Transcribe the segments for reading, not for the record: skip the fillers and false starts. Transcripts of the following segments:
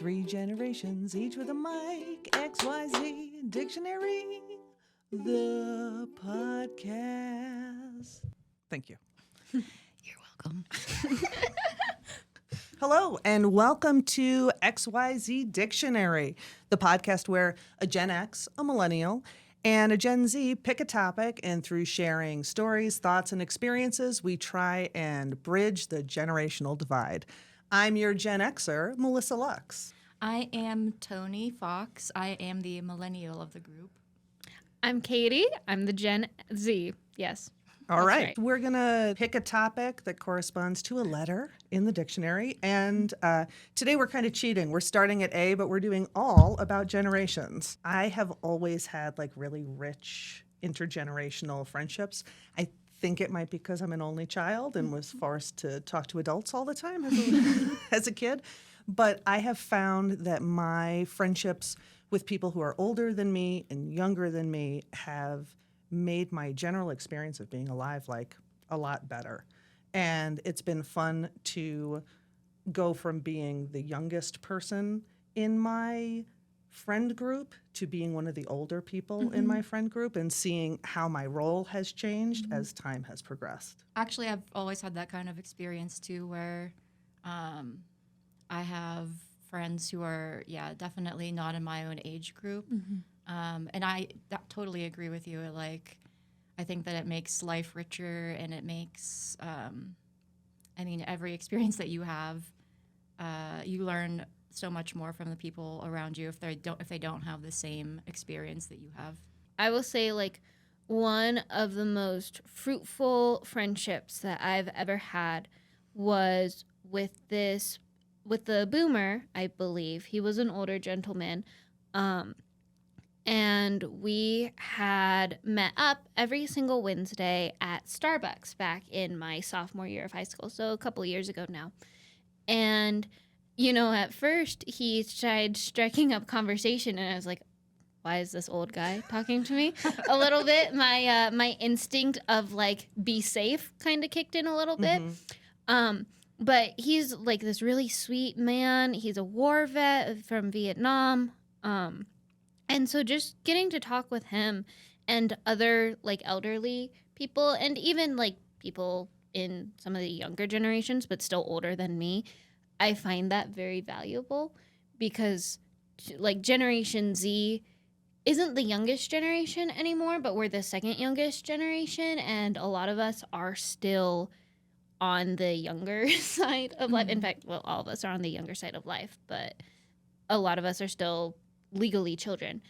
Three generations, each with a mic. XYZ Dictionary, the podcast. Thank you. You're welcome. Hello, and welcome to XYZ Dictionary, the podcast where a Gen X, a millennial, and a Gen Z pick a topic, and through sharing stories, thoughts, and experiences, we try and bridge the generational divide. I'm your Gen Xer, Melissa Lux. I am Tony Fox. I am the millennial of the group. I'm Katie. I'm the Gen Z. Yes. All right. right. We're going to pick a topic that corresponds to a letter in the dictionary. And today we're kind of cheating. We're starting at A, but we're doing all about generations. I have always had like really rich intergenerational friendships. I think it might be because I'm an only child and was forced to talk to adults all the time as a kid. But I have found that my friendships with people who are older than me and younger than me have made my general experience of being alive like a lot better. And it's been fun to go from being the youngest person in my friend group to being one of the older people in my friend group and seeing how my role has changed as time has progressed. Actually, I've always had that kind of experience too, where I have friends who are, definitely not in my own age group. And I totally agree with you. Like, I think that it makes life richer, and it makes, every experience that you have, you learn so much more from the people around you if they don't have the same experience that you have. I will say, like, one of the most fruitful friendships that I've ever had was with the boomer, I believe. He was an older gentleman. And we had met up every single Wednesday at Starbucks back in my sophomore year of high school, so a couple of years ago now. And, at first he tried striking up conversation, and I was like, why is this old guy talking to me? A little bit. My instinct of, like, be safe kind of kicked in a little bit. But he's, like, this really sweet man. He's a war vet from Vietnam. And so just getting to talk with him and other, like, elderly people, and even, like, people in some of the younger generations but still older than me, I find that very valuable because, like, Generation Z isn't the youngest generation anymore, but we're the second youngest generation, and a lot of us are still on the younger side of life. In fact, well, all of us are on the younger side of life, but a lot of us are still legally children.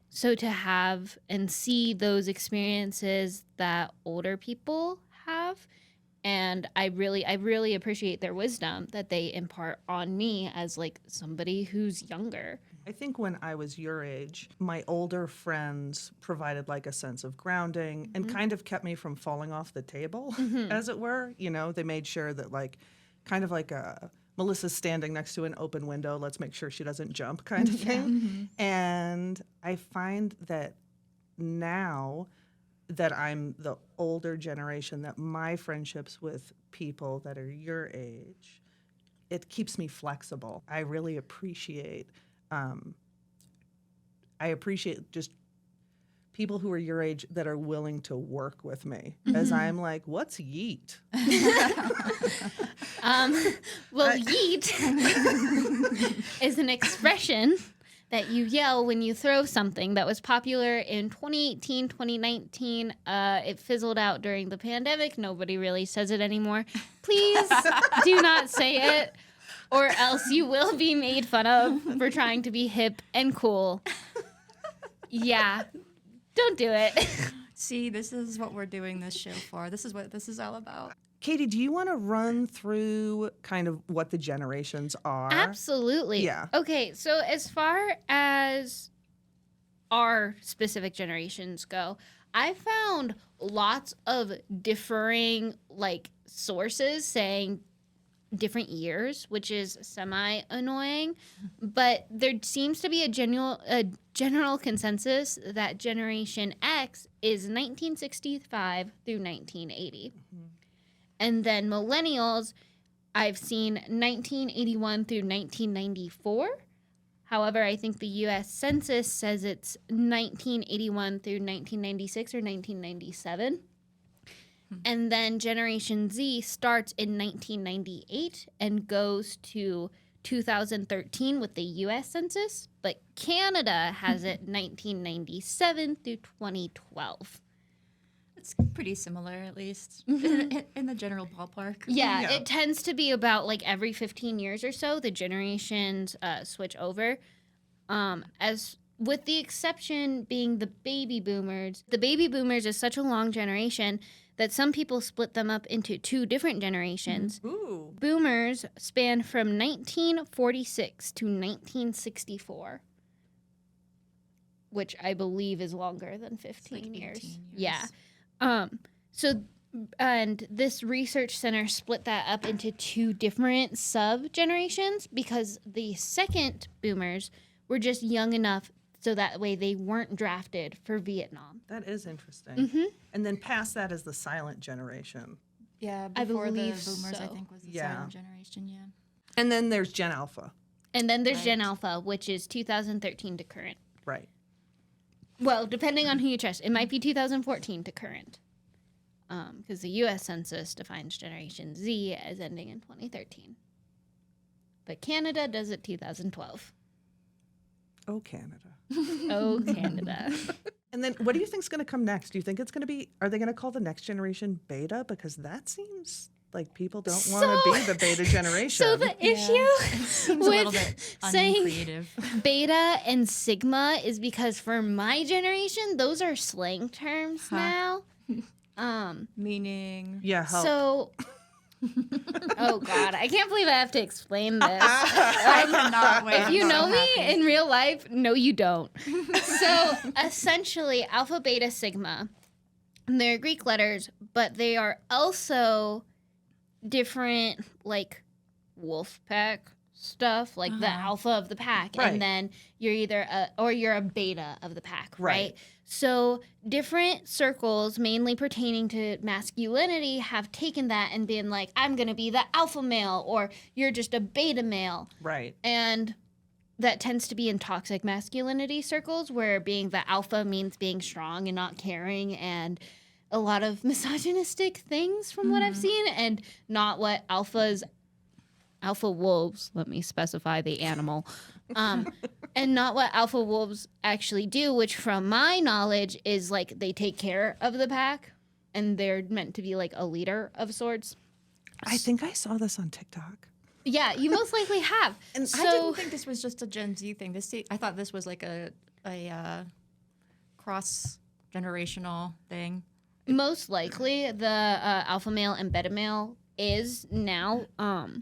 So to have and see those experiences that older people have, and I really appreciate their wisdom that they impart on me as, like, somebody who's younger. I think when I was your age, my older friends provided like a sense of grounding and kind of kept me from falling off the table, as it were. They made sure that, like, kind of like Melissa's standing next to an open window, let's make sure she doesn't jump kind of thing. And I find that now that I'm the older generation, that my friendships with people that are your age, it keeps me flexible. I really appreciate just people who are your age that are willing to work with me, as I'm like, what's yeet? Yeet is an expression that you yell when you throw something that was popular in 2018, 2019. It fizzled out during the pandemic. Nobody really says it anymore. Please do not say it, or else you will be made fun of for trying to be hip and cool. Yeah, don't do it. See, this is what we're doing this show for. This is what this is all about. Katie, do you want to run through kind of what the generations are? Absolutely. Yeah. Okay, so as far as our specific generations go, I found lots of differing, like, sources saying different years, which is semi-annoying. But there seems to be a general consensus that Generation X is 1965 through 1980. And then millennials, I've seen 1981 through 1994. However, I think the U.S. Census says it's 1981 through 1996 or 1997. And then Generation Z starts in 1998 and goes to 2013 with the U.S. Census, but Canada has it 1997 through 2012. It's pretty similar, at least, in the general ballpark. Yeah, it tends to be about like every 15 years or so, the generations switch over. As with the exception being the baby boomers. The baby boomers is such a long generation that some people split them up into two different generations. Ooh. Boomers span from 1946 to 1964, which I believe is longer than 15 years. 18 years. Yeah. So, and this research center split that up into two different sub-generations because the second boomers were just young enough so that way they weren't drafted for Vietnam. That is interesting. Mm-hmm. And then past that is the silent generation. Yeah, I before the believe boomers, I so. think, was the Yeah. silent generation, yeah. And then there's Gen Alpha. And then there's Right. Gen Alpha, which is 2013 to current. Right. Well, depending on who you trust, it might be 2014 to current. Because the U.S. Census defines Generation Z as ending in 2013. But Canada does it 2012. Oh, Canada. Oh, Canada. And then what do you think is going to come next? Do you think it's going to be, are they going to call the next generation beta? Because that seems like people don't want to be the beta generation. So the issue Seems a little with bit saying uncreative. beta and sigma is because for my generation, those are slang terms now. Meaning... Yeah, help. So, oh God, I can't believe I have to explain this. I cannot wait. If you I'm know so me happy. in real life, no, you don't. So essentially, alpha, beta, sigma, they're Greek letters, but they are also different, like wolf pack stuff, like the alpha of the pack, Right. and then you're either you're a beta of the pack, Right. right? So different circles, mainly pertaining to masculinity, have taken that and been like, I'm gonna be the alpha male, or you're just a beta male. Right. And that tends to be in toxic masculinity circles where being the alpha means being strong and not caring and a lot of misogynistic things from what I've seen and not what alpha wolves, let me specify the animal, and not what alpha wolves actually do, which from my knowledge is like they take care of the pack and they're meant to be like a leader of sorts. I think I saw this on TikTok. Yeah, you most likely have. And so, I didn't think this was just a Gen Z thing. I thought this was like a cross-generational thing. most likely the alpha male and beta male is now,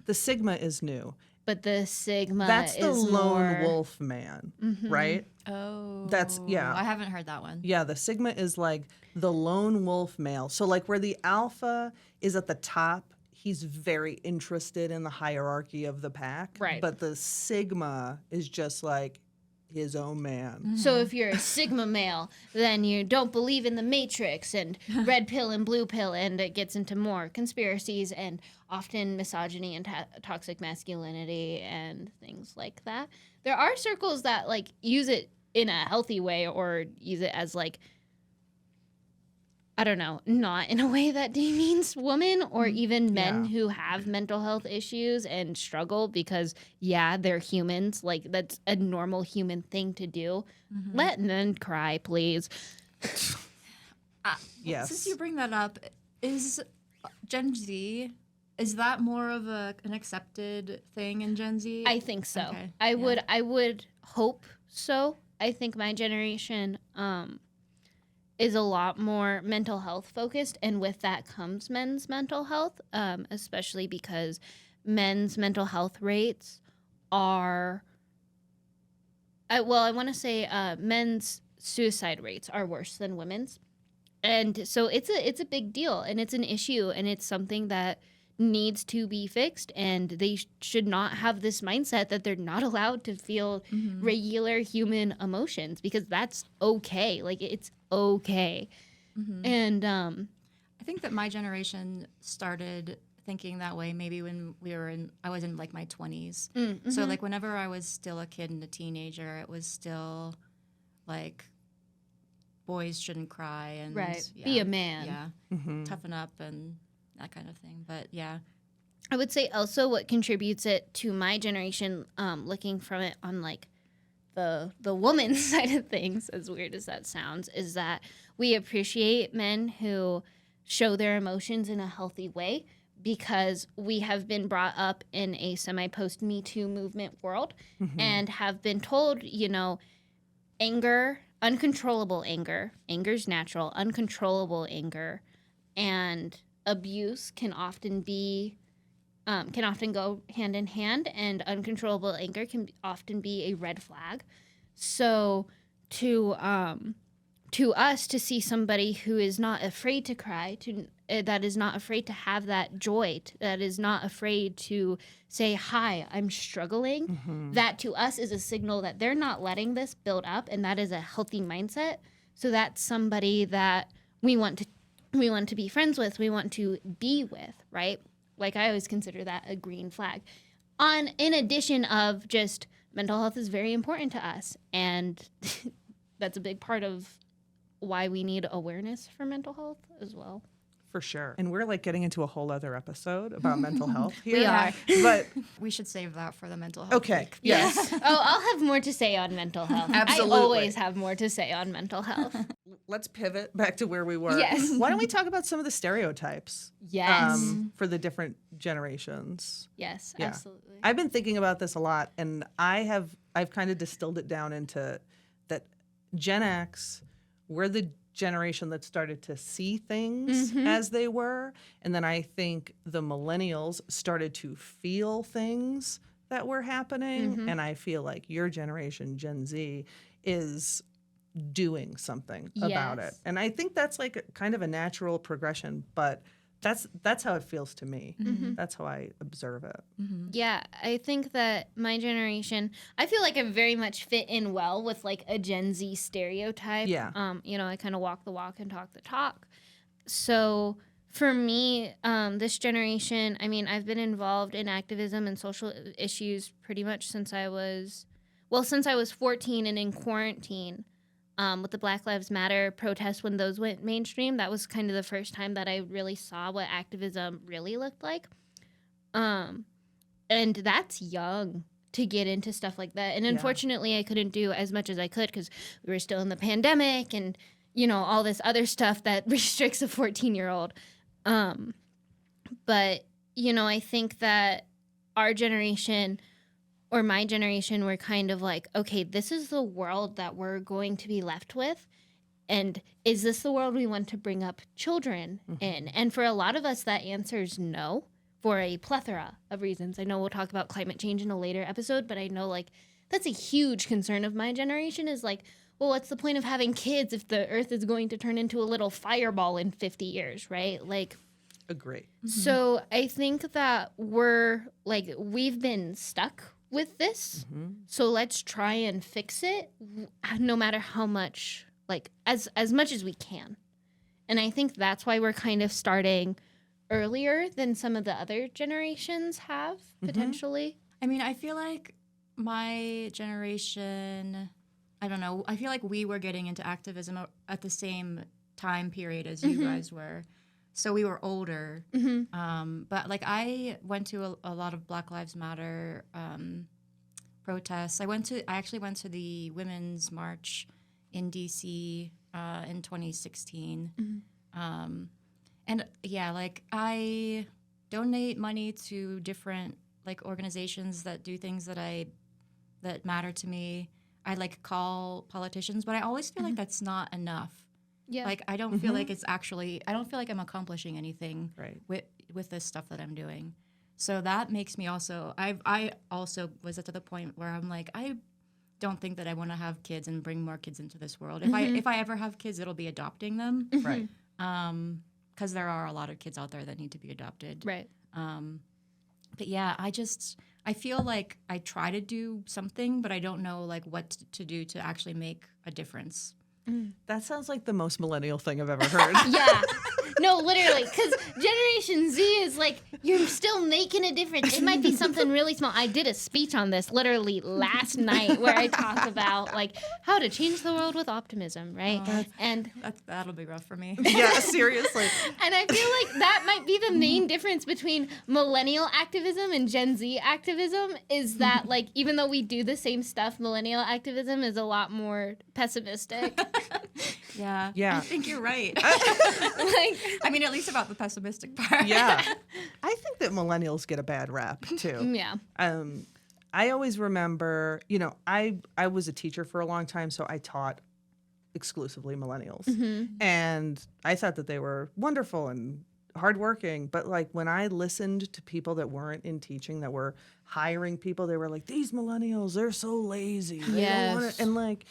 The Sigma is new. but the sigma That's the is lone more, wolf man, right? Oh. Yeah. I haven't heard that one. Yeah, the Sigma is like the lone wolf male. So like where the alpha is at the top, he's very interested in the hierarchy of the pack. Right. But the Sigma is just like his own man. So if you're a sigma male, then you don't believe in the matrix and red pill and blue pill, and it gets into more conspiracies and often misogyny and toxic masculinity and things like that. There are circles that like use it in a healthy way or use it as like, I don't know, not in a way that demeans women or even men Yeah. who have mental health issues and struggle because, yeah, they're humans. Like, that's a normal human thing to do. Let men cry, please. Yes. Since you bring that up, is Gen Z, is that more of an accepted thing in Gen Z? I think so. Okay, I would hope so. I think my generation is a lot more mental health focused, and with that comes men's mental health, especially because men's mental health rates are, I want to say men's suicide rates are worse than women's. And so it's a big deal, and it's an issue, and it's something that needs to be fixed, and they should not have this mindset that they're not allowed to feel regular human emotions, because that's okay. Like, it's okay. And I think that my generation started thinking that way maybe when I was in like my 20s. Mm-hmm. So like whenever I was still a kid and a teenager, it was still like boys shouldn't cry and Right. yeah, Be a man. Yeah. Mm-hmm. Toughen up and that kind of thing. But yeah. I would say also what contributes it to my generation, looking from it on like the woman side of things, as weird as that sounds, is that we appreciate men who show their emotions in a healthy way because we have been brought up in a semi-post Me Too movement world and have been told, you know, anger, uncontrollable anger, anger's natural, uncontrollable anger, and abuse can often go hand in hand, and uncontrollable anger can often be a red flag. So to us to see somebody who is not afraid to cry, that is not afraid to have that joy, that is not afraid to say, hi, I'm struggling, that to us is a signal that they're not letting this build up, and that is a healthy mindset. So that's somebody that we want to be friends with, we want to be with, right? Like I always consider that a green flag. In addition of just mental health is very important to us, and that's a big part of why we need awareness for mental health as well. For sure. And we're like getting into a whole other episode about mental health here. We are. But We should save that for the mental health okay. week. Yes. Oh, I'll have more to say on mental health. Absolutely. I always have more to say on mental health. Let's pivot back to where we were. Yes. Why don't we talk about some of the stereotypes Yes. for the different generations? Yes, Yeah. absolutely. I've been thinking about this a lot, and I've kind of distilled it down into that Gen X, we're the generation that started to see things as they were, and then I think the millennials started to feel things that were happening, and I feel like your generation, Gen Z, is doing something about it. Yes. And I think that's like kind of a natural progression, but that's how it feels to me. That's how I observe it. Yeah, I think that my generation, I feel like I very much fit in well with like a Gen Z stereotype. Yeah. You know, I kind of walk the walk and talk the talk. So for me, this generation, I mean, I've been involved in activism and social issues pretty much since I was 14 and in quarantine. With the Black Lives Matter protests when those went mainstream, that was kind of the first time that I really saw what activism really looked like. And that's young to get into stuff like that. And unfortunately, I couldn't do as much as I could because we were still in the pandemic and, you know, all this other stuff that restricts a 14-year-old. But, you know, I think that our generation or my generation were kind of like, okay, this is the world that we're going to be left with. And is this the world we want to bring up children in? And for a lot of us, that answer is no, for a plethora of reasons. I know we'll talk about climate change in a later episode, but I know like that's a huge concern of my generation is like, well, what's the point of having kids if the earth is going to turn into a little fireball in 50 years, right? Like, Agree. so I think that we've been stuck with this. So let's try and fix it no matter how much, like as much as we can. And I think that's why we're kind of starting earlier than some of the other generations have potentially. I mean, I feel like my generation, I don't know, I feel like we were getting into activism at the same time period as you guys were. So we were older. But like I went to a lot of Black Lives Matter protests. I actually went to the Women's March in DC in 2016. And yeah, like I donate money to different like organizations that do things that matter to me. I like call politicians, but I always feel like that's not enough. Yeah. Like I don't feel like I don't feel like I'm accomplishing anything Right. with this stuff that I'm doing. So that makes me also I also was at the point where I'm like I don't think that I want to have kids and bring more kids into this world. If I ever have kids, it'll be adopting them. Right. Because there are a lot of kids out there that need to be adopted. Right. But yeah, I feel like I try to do something, but I don't know like what to do to actually make a difference. That sounds like the most millennial thing I've ever heard. Yeah. No, literally, because Generation Z is like, you're still making a difference. It might be something really small. I did a speech on this literally last night where I talk about like how to change the world with optimism, right? And That'll be rough for me. Yeah, seriously. and I feel like that might be the main difference between millennial activism and Gen Z activism is that like even though we do the same stuff, millennial activism is a lot more pessimistic. Yeah. Yeah. I think you're right. Like I mean, at least about the pessimistic part. Yeah. I think that millennials get a bad rap too. yeah. I always remember, you know, I was a teacher for a long time, so I taught exclusively millennials. And I thought that they were wonderful and hardworking. But like when I listened to people that weren't in teaching, that were hiring people, they were like, these millennials, they're so lazy. They don't wanna-" Yes. And like,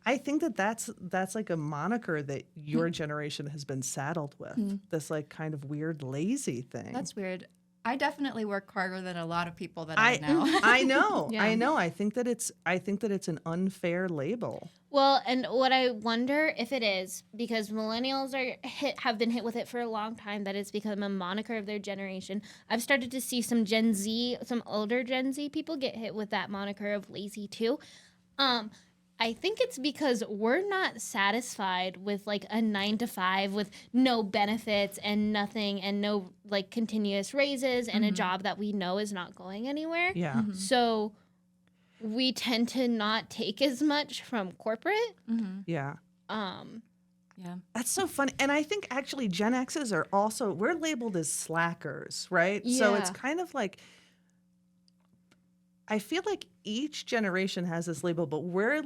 I think that that's like a moniker that your generation has been saddled with. This like kind of weird lazy thing. That's weird. I definitely work harder than a lot of people that I know. I know. Yeah. I know. I think that it's an unfair label. Well, and what I wonder if it is because millennials have been hit with it for a long time, that it's become a moniker of their generation. I've started to see some older Gen Z people get hit with that moniker of lazy too. I think it's because we're not satisfied with like a 9 to 5 with no benefits and nothing and no like continuous raises and a job that we know is not going anywhere. Yeah. So we tend to not take as much from corporate. Yeah. Yeah. That's so funny. And I think actually Gen X's are also, we're labeled as slackers, right? So it's Yeah. kind of like, I feel like each generation has this label, but we're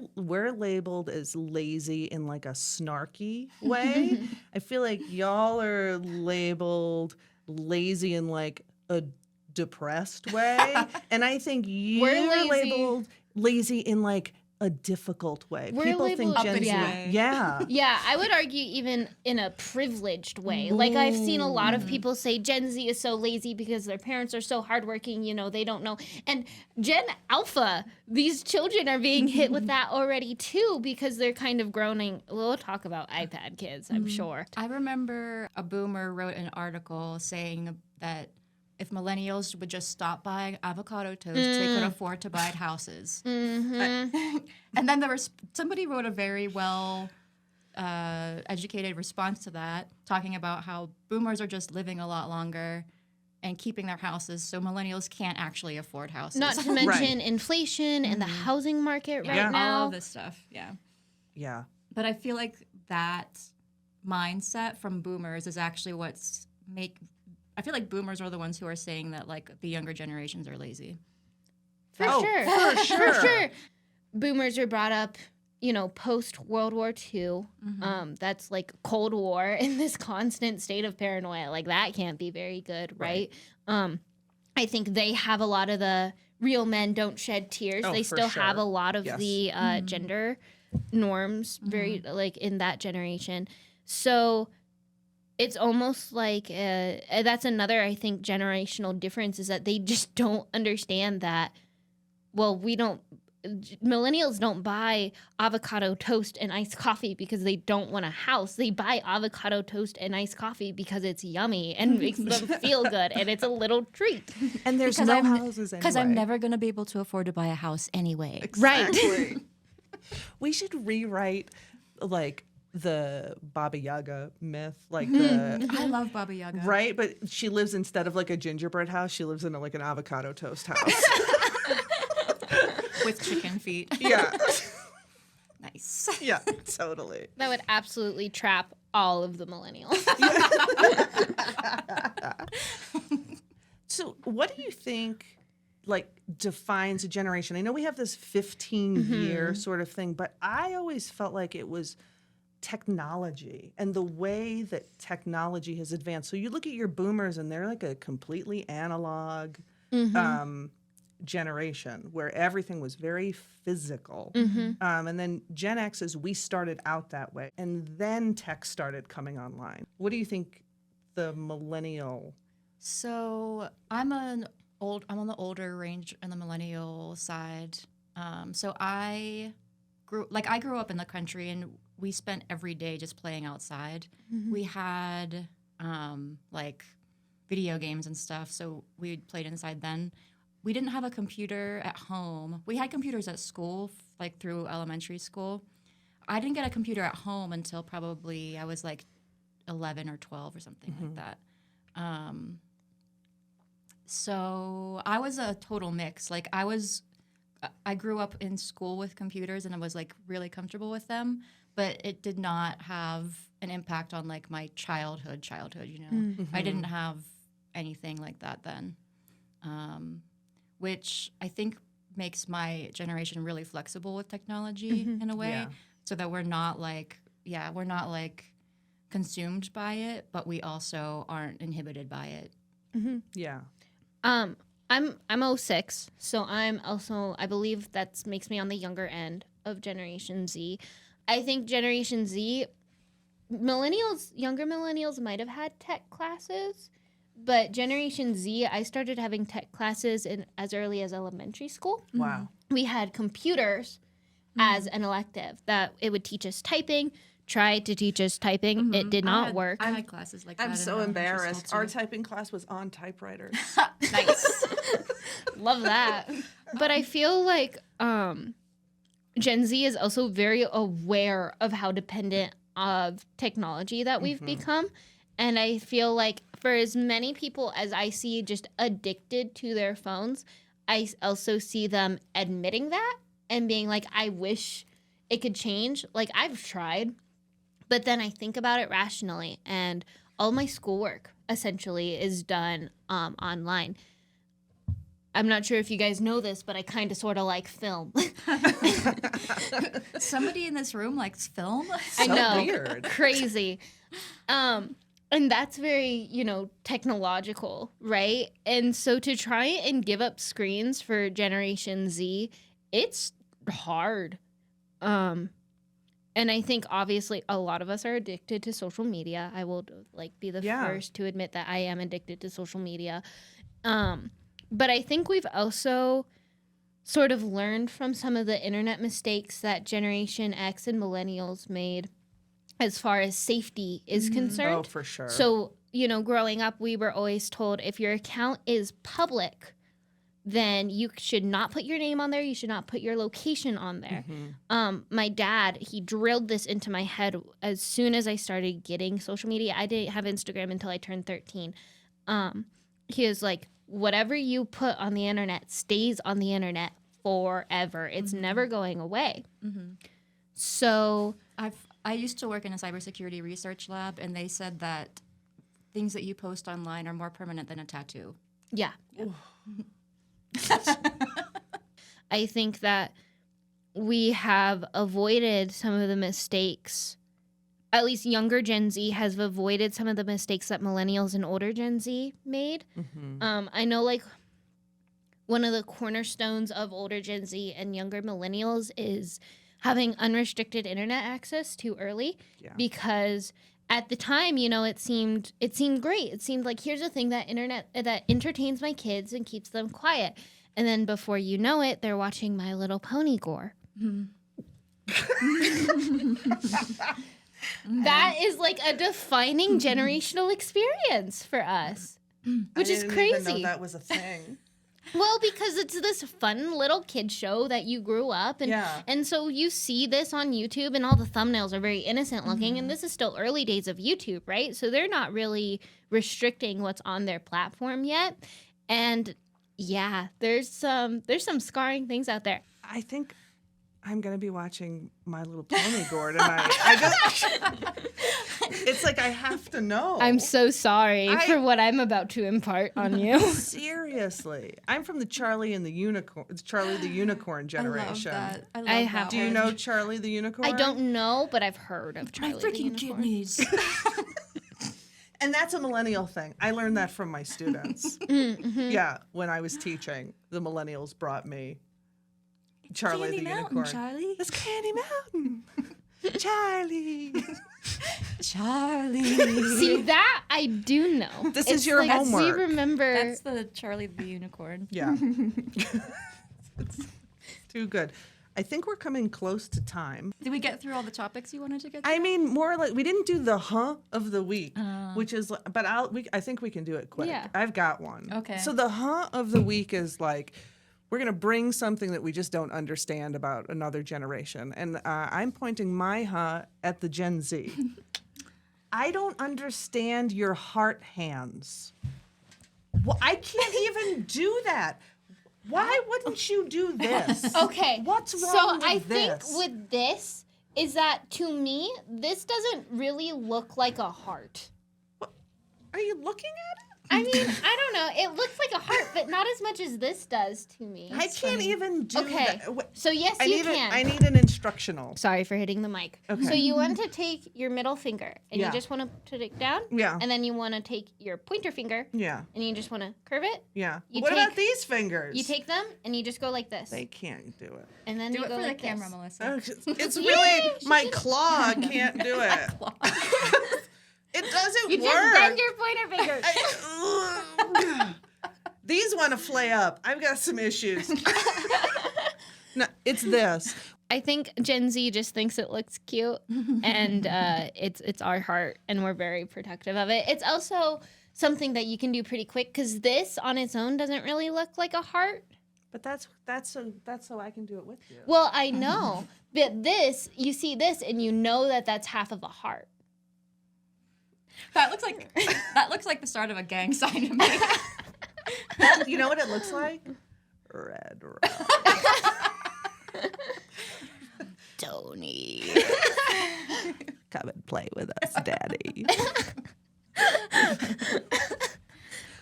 labeled as lazy in like a snarky way. I feel like y'all are labeled lazy in like a depressed way. And I think you're lazy. labeled lazy in like a difficult way. We're People think labeled Gen uppity Z. way. Yeah. Yeah, I would argue even in a privileged way. Like I've seen a lot of people say Gen Z is so lazy because their parents are so hardworking, you know, they don't know. And Gen Alpha, these children are being hit with that already too because they're kind of groaning. We'll talk about iPad kids, I'm sure. I remember a boomer wrote an article saying that if millennials would just stop buying avocado toast, they could afford to buy houses. And then there was somebody wrote a very well educated response to that, talking about how boomers are just living a lot longer and keeping their houses, so millennials can't actually afford houses. Not to mention inflation and the housing market right Yeah. now. all of this stuff. Yeah. Yeah. But I feel like that mindset from boomers is actually I feel like boomers are the ones who are saying that like the younger generations are lazy. For Oh, sure. for sure. For sure. Boomers are brought up, you know, post World War II. That's like Cold War in this constant state of paranoia. Like that can't be very good, right? I think they have a lot of the real men don't shed tears. Oh, They for still have sure. a lot of Yes. the gender norms very like in that generation. So it's almost like that's another, I think, generational difference is that they just don't understand that, well, millennials don't buy avocado toast and iced coffee because they don't want a house. They buy avocado toast and iced coffee because it's yummy and makes them feel good and it's a little treat. And there's Because no I'm- houses anyway. Because I'm never going to be able to afford to buy a house anyway. Exactly. We should rewrite like the Baba Yaga myth, like the I love Baba Yaga. right, but she lives instead of like a gingerbread house, she lives in like an avocado toast house. With chicken feet. Yeah, Nice. yeah, totally. That would absolutely trap all of the millennials. So, what do you think like defines a generation? I know we have this 15-year sort of thing, but I always felt like it was technology and the way that technology has advanced. So you look at your boomers and they're like a completely analog generation where everything was very physical. And then Gen X's, we started out that way. And then tech started coming online. What do you think the millennial... So I'm on the older range in the millennial side. So I grew up in the country, and we spent every day just playing outside. We had like video games and stuff, so we played inside then. We didn't have a computer at home. We had computers at school, like through elementary school. I didn't get a computer at home until probably I was like 11 or 12 or something like that. So I was a total mix. Like I grew up in school with computers and I was like really comfortable with them, but it did not have an impact on like my childhood, you know. I didn't have anything like that then, which I think makes my generation really flexible with technology in a way, so that we're not like consumed by it, but we also aren't inhibited by it. Yeah. I'm 06, so I'm also, I believe that makes me on the younger end of Generation Z. I think Generation Z, younger millennials might have had tech classes, but Generation Z, I started having tech classes in as early as elementary school. Wow. We had computers as an elective that it would teach us typing. Tried to teach us typing. It did not work. I had classes like that. I'm in so elementary embarrassed. school, Our too. typing class was on typewriters. Nice. Love that. But I feel like Gen Z is also very aware of how dependent of technology that we've become. And I feel like for as many people as I see just addicted to their phones, I also see them admitting that and being like, I wish it could change. Like, I've tried. But then I think about it rationally, and all my schoolwork essentially is done online. I'm not sure if you guys know this, but I kind of sort of like film. Somebody in this room likes film. I So know, weird. crazy. And that's very, technological, right? And so to try and give up screens for Generation Z, it's hard. And I think obviously a lot of us are addicted to social media. I will be the first to admit that I am addicted to social media. But I think we've also sort of learned from some of the internet mistakes that Generation X and millennials made as far as safety is concerned. Oh, for sure. So, growing up, we were always told if your account is public, then you should not put your name on there. You should not put your location on there. My dad, he drilled this into my head as soon as I started getting social media. I didn't have Instagram until I turned 13. He was like, whatever you put on the internet stays on the internet forever. It's never going away. So I used to work in a cybersecurity research lab, and they said that things that you post online are more permanent than a tattoo. yeah. I think that we have avoided some of the mistakes, at least younger Gen Z has avoided some of the mistakes that millennials and older Gen Z made. I know one of the cornerstones of older Gen Z and younger millennials is having unrestricted internet access too early, because at the time, it seemed great. It seemed like, here's a thing that entertains my kids and keeps them quiet. And then before you know it, they're watching My Little Pony gore. That is like a defining generational experience for us, which is I didn't crazy. even know that was a thing. Well, because it's this fun little kid show that you grew up, and so you see this on YouTube, and all the thumbnails are very innocent looking, and this is still early days of YouTube, right? So they're not really restricting what's on their platform yet, and yeah, there's some scarring things out there. I think I'm gonna be watching My Little Pony gore tonight. I just, it's like I have to know. I'm so sorry for what I'm about to impart on you. Seriously, I'm from the Charlie the Unicorn generation. I love that. I have- Do you know Charlie the Unicorn? I don't know, but I've heard of Charlie My the freaking Unicorn. kidneys. And that's a millennial thing. I learned that from my students. Yeah, when I was teaching, the millennials brought me Charlie Candy the Mountain, Unicorn. Charlie. It's Candy Mountain. Charlie. Charlie. See, that I do know. This is your homework. We remember. That's the Charlie the Unicorn. Yeah. It's too good. I think we're coming close to time. Did we get through all the topics you wanted to get through? I mean, more like we didn't do the of the week, which is, but I think we can do it quick. Yeah. I've got one. Okay. So the of the week is like, we're going to bring something that we just don't understand about another generation. And I'm pointing my at the Gen Z. I don't understand your heart hands. Well, I can't even do that. Why wouldn't you do this? Okay. What's wrong so with I this? think with this is that to me, this doesn't really look like a heart. Are you looking at it? I mean, I don't know. It looks like a heart, but not as much as this does to me. I can't even do Okay. that. So yes, you can. I need an instructional. Sorry for hitting the mic. Okay. So you want to take your middle finger and Yeah. you just want to put it down. Yeah. And then you want to take your pointer finger Yeah. and you just want to curve it. Yeah. You What take- about these fingers? You take them and you just go like this. They can't do it. And then Do you it go for like the camera, this. Melissa. Oh, it's really my claw can't do it. It doesn't You work. just bend your pointer finger. These want to flay up. I've got some issues. No, it's this. I think Gen Z just thinks it looks cute, and it's our heart, and we're very protective of it. It's also something that you can do pretty quick because this on its own doesn't really look like a heart. But that's so I can do it with you. Well, I know, but this you see this, and you know that that's half of a heart. That looks like the start of a gang sign to me. You know what it looks like? Red rum. Tony. Come and play with us, Daddy.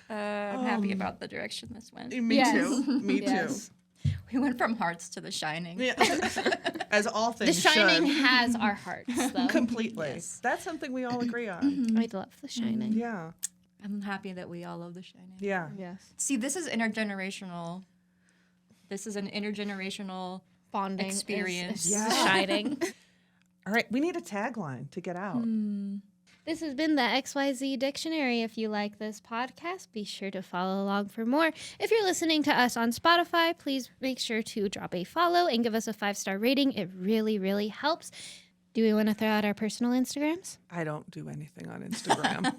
I'm happy about the direction this went. Me Yes. too. Me Yes. We went from Hearts to The Shining. too. Yeah. As all The things Shining should. has our hearts, though. Completely. Yes. That's something we all agree on. I love The Shining. Yeah. I'm happy that we all love The Shining. Yeah. Yes. See, this is intergenerational. This is an intergenerational Bonding experience. Is Yeah. The Shining. All right. We need a tagline to get out. This has been the XYZ Dictionary. If you like this podcast, be sure to follow along for more. If you're listening to us on Spotify, please make sure to drop a follow and give us a 5-star rating. It really, really helps. Do we want to throw out our personal Instagrams? I don't do anything on Instagram.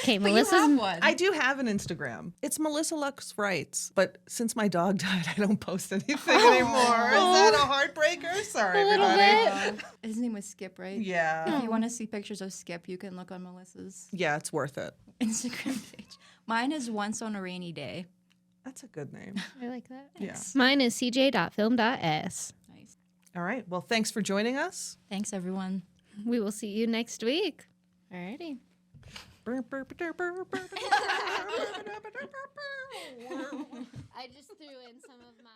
Okay, But Melissa's. you have one. I do have an Instagram. It's Melissa Lux Writes. But since my dog died, I don't post anything anymore. Is that a heartbreaker? Sorry, A little everybody. bit. His name was Skip, right? Yeah. If you want to see pictures of Skip, you can look on Melissa's Yeah, it's worth it. Instagram page. Mine is Once on a Rainy Day. That's a good name. I like that. Yeah. Mine is cj.film.s. Nice. All right. Well, thanks for joining us. Thanks, everyone. We will see you next week. Alrighty. I just threw in some of my